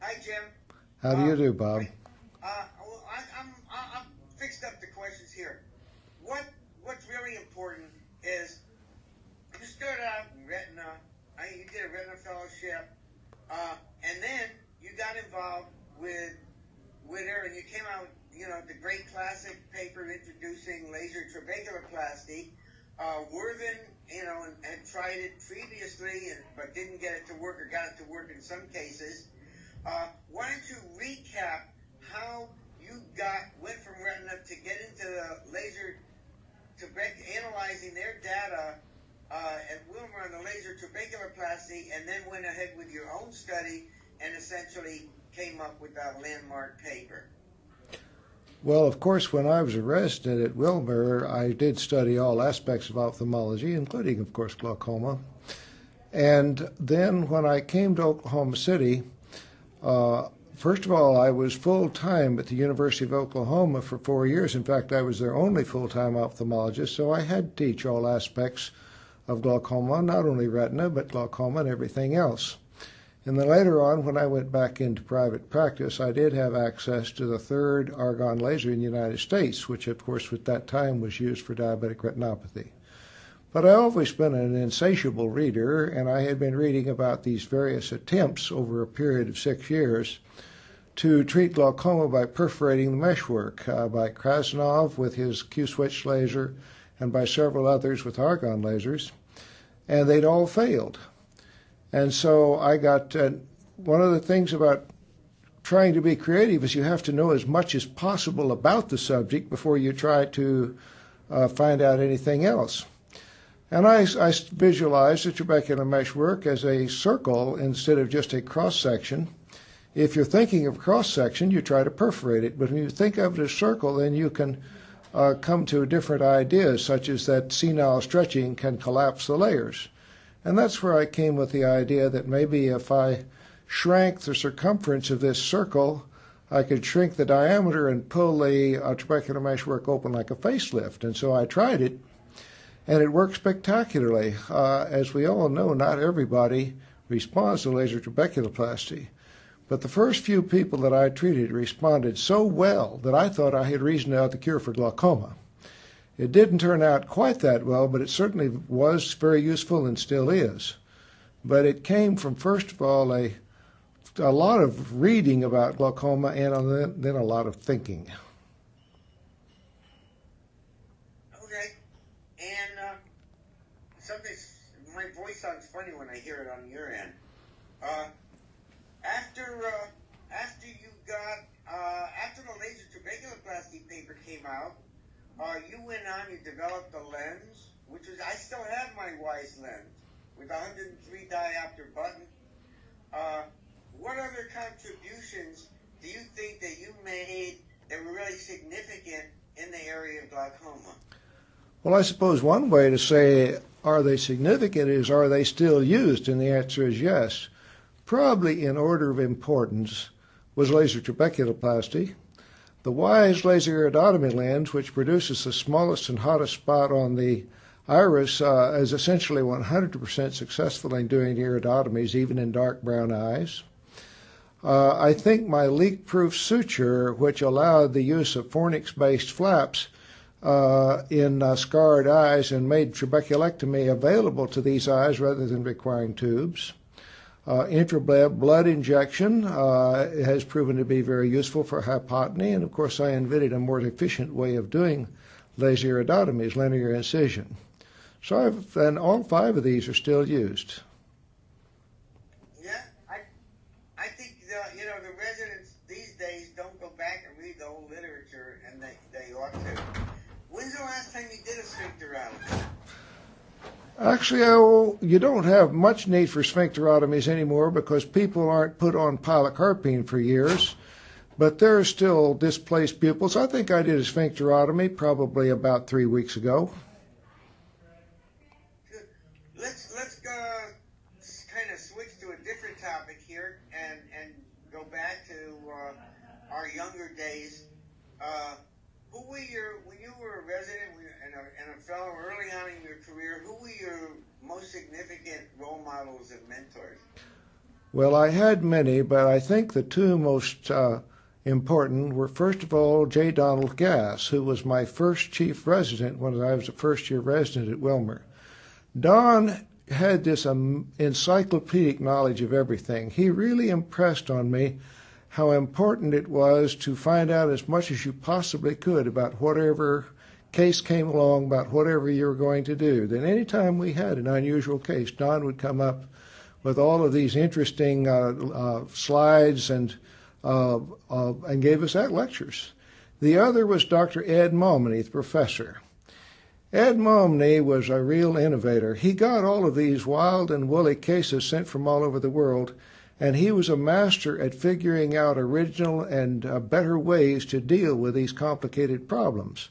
Hi, Jim. How do you do, Bob? Well, I'm fixed up the questions here. What's really important is you started out in retina. You did a retina fellowship, and then you got involved with her, and you came out, the great classic paper introducing laser trabeculoplasty. Worthen, had tried it previously, but didn't get it to work, or got it to work in some cases. Why don't you recap how you went from retina to get into the laser analyzing their data at Wilmer on the laser trabeculoplasty, and then went ahead with your own study and essentially came up with that landmark paper? Well, of course, when I was a resident at Wilmer, I did study all aspects of ophthalmology, including, of course, glaucoma. And then when I came to Oklahoma City, first of all, I was full-time at the University of Oklahoma for 4 years. In fact, I was their only full-time ophthalmologist, so I had to teach all aspects of glaucoma, not only retina, but glaucoma and everything else. And then later on, when I went back into private practice, I did have access to the third argon laser in the United States, which, of course, at that time was used for diabetic retinopathy. But I've always been an insatiable reader, and I had been reading about these various attempts over a period of 6 years to treat glaucoma by perforating the meshwork, by Krasnov with his Q-switch laser, and by several others with argon lasers, and they'd all failed. And so I got, one of the things about trying to be creative is you have to know as much as possible about the subject before you try to find out anything else. And I visualized the trabecular meshwork as a circle instead of just a cross-section. If you're thinking of cross-section, you try to perforate it. But when you think of it as a circle, then you can come to different ideas, such as that senile stretching can collapse the layers. And that's where I came with the idea that maybe if I shrank the circumference of this circle, I could shrink the diameter and pull the trabecular meshwork open like a facelift. And so I tried it, and it worked spectacularly. As we all know, not everybody responds to laser trabeculoplasty. But the first few people that I treated responded so well that I thought I had reason to have the cure for glaucoma. It didn't turn out quite that well, but it certainly was very useful and still is. But it came from, first of all, a lot of reading about glaucoma and then a lot of thinking. Okay. And my voice sounds funny when I hear it on your end. After the laser trabeculoplasty paper came out, you went on, you developed a lens, which is, I still have my Wise lens with 103 diopter button. What other contributions do you think that you made that were really significant in the area of glaucoma? Well, I suppose one way to say, are they significant, is are they still used? And the answer is yes. Probably in order of importance was laser trabeculoplasty. The Wise laser iridotomy lens, which produces the smallest and hottest spot on the iris, is essentially 100% successful in doing iridotomies, even in dark brown eyes. I think my leak-proof suture, which allowed the use of fornix-based flaps in scarred eyes and made trabeculectomy available to these eyes rather than requiring tubes. Blood injection has proven to be very useful for hypotony, and of course I invented a more efficient way of doing laser iridotomies, linear incision. So and all 5 of these are still used. Yeah, I think the residents these days don't go back and read the whole literature, and they ought to. When's the last time you did a sphincterotomy? Actually, you don't have much need for sphincterotomies anymore because people aren't put on pilocarpine for years, but there are still displaced pupils. I think I did a sphincterotomy probably about 3 weeks ago. Let's kind of switch to a different topic here and go back to our younger days. When you were a resident and a fellow early on in your career, who were your most significant role models and mentors? Well, I had many, but I think the two most important were, first of all, J. Donald Gass, who was my first chief resident when I was a first-year resident at Wilmer. Don had this encyclopedic knowledge of everything. He really impressed on me how important it was to find out as much as you possibly could about whatever case came along, about whatever you were going to do. Then any time we had an unusual case, Don would come up with all of these interesting slides and gave us that lectures. The other was Dr. Ed Momney, the professor. Ed Momney was a real innovator. He got all of these wild and woolly cases sent from all over the world, and he was a master at figuring out original and better ways to deal with these complicated problems.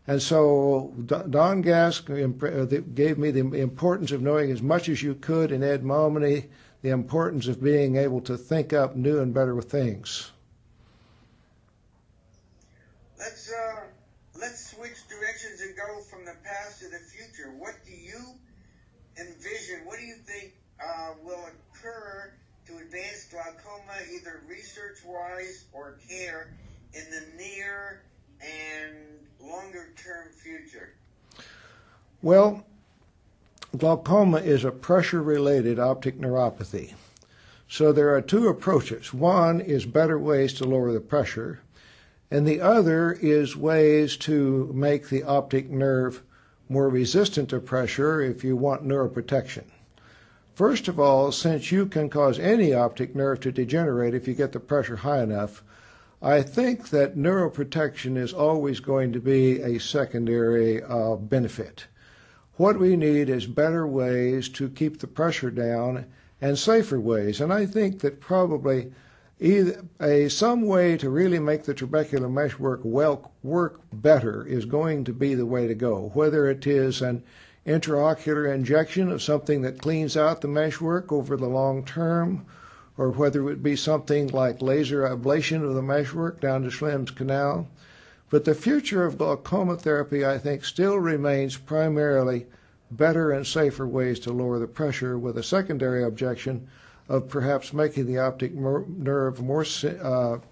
And so Don Gass gave me the importance of knowing as much as you could, and Ed Momney, the importance of being able to think up new and better things. Let's switch directions and go from the past to the future. What do you envision? What do you think will occur to advance glaucoma, either research-wise or care, in the near and longer-term future? Well, glaucoma is a pressure-related optic neuropathy. So there are two approaches. One is better ways to lower the pressure, and the other is ways to make the optic nerve more resistant to pressure if you want neuroprotection. First of all, since you can cause any optic nerve to degenerate if you get the pressure high enough, I think that neuroprotection is always going to be a secondary benefit. What we need is better ways to keep the pressure down and safer ways. And I think that probably some way to really make the trabecular meshwork work better is going to be the way to go, whether it is an intraocular injection of something that cleans out the meshwork over the long term, or whether it would be something like laser ablation of the meshwork down to Schlimm's canal. But the future of glaucoma therapy, I think, still remains primarily better and safer ways to lower the pressure, with a secondary objection of perhaps making the optic nerve more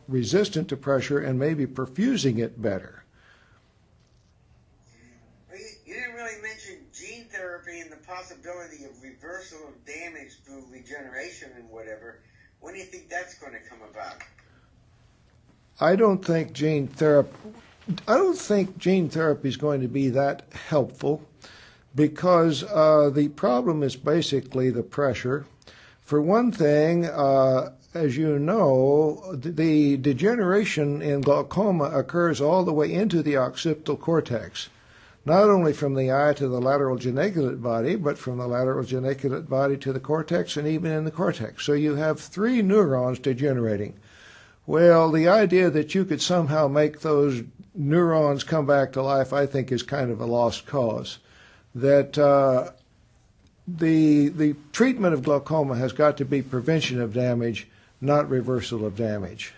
resistant to pressure and maybe perfusing it better. You didn't really mention gene therapy and the possibility of reversal of damage through regeneration and whatever. When do you think that's going to come about? I don't think gene therapy is going to be that helpful, because the problem is basically the pressure. For one thing, as you know, the degeneration in glaucoma occurs all the way into the occipital cortex, not only from the eye to the lateral geniculate body, but from the lateral geniculate body to the cortex and even in the cortex. So you have 3 neurons degenerating. Well, the idea that you could somehow make those neurons come back to life, I think, is kind of a lost cause. That the treatment of glaucoma has got to be prevention of damage, not reversal of damage.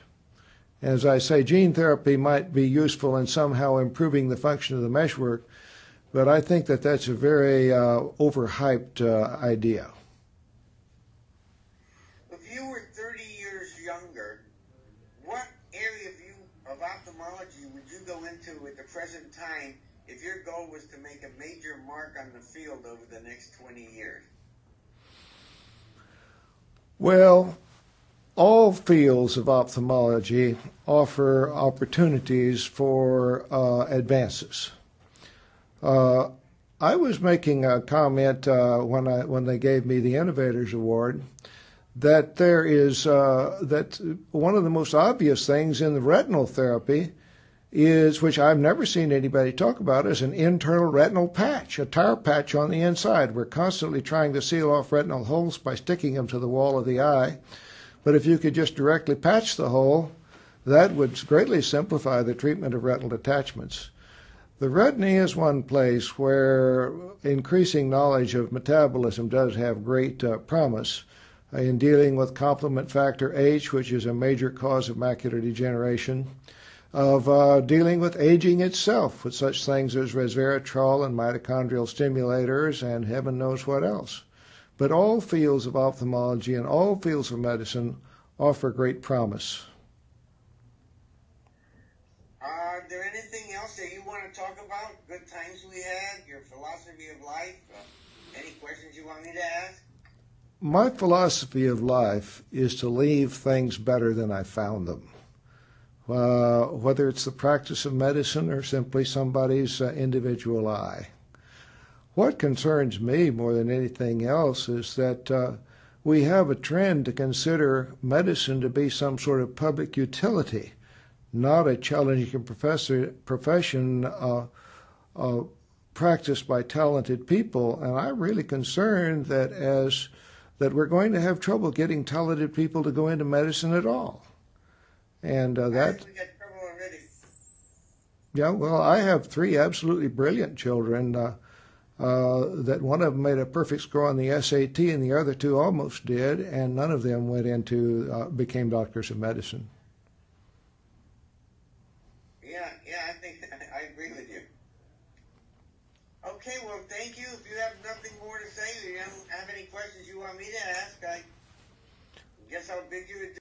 As I say, gene therapy might be useful in somehow improving the function of the meshwork, but I think that that's a very overhyped idea. If you were 30 years younger, what area of ophthalmology would you go into at the present time if your goal was to make a major mark on the field over the next 20 years? Well, all fields of ophthalmology offer opportunities for advances. I was making a comment when they gave me the Innovators Award that there is that one of the most obvious things in the retinal therapy is, which I've never seen anybody talk about, is an internal retinal patch, a tar patch on the inside. We're constantly trying to seal off retinal holes by sticking them to the wall of the eye. But if you could just directly patch the hole, that would greatly simplify the treatment of retinal detachments. The retina is one place where increasing knowledge of metabolism does have great promise in dealing with complement factor H, which is a major cause of macular degeneration, of dealing with aging itself with such things as resveratrol and mitochondrial stimulators and heaven knows what else. But all fields of ophthalmology and all fields of medicine offer great promise. Is there anything else that you want to talk about? Good times we had, your philosophy of life, any questions you want me to ask? My philosophy of life is to leave things better than I found them. Whether it's the practice of medicine or simply somebody's individual eye. What concerns me more than anything else is that we have a trend to consider medicine to be some sort of public utility, not a challenging profession practiced by talented people. And I'm really concerned that we're going to have trouble getting talented people to go into medicine at all. And We got trouble already. Yeah, well, I have 3 absolutely brilliant children. That one of them made a perfect score on the SAT, and the other 2 almost did, and none of them went into became doctors of medicine. Yeah, I think I agree with you. Okay, well, thank you. If you have nothing more to say, or you don't have any questions you want me to ask, I guess I'll bid you adieu.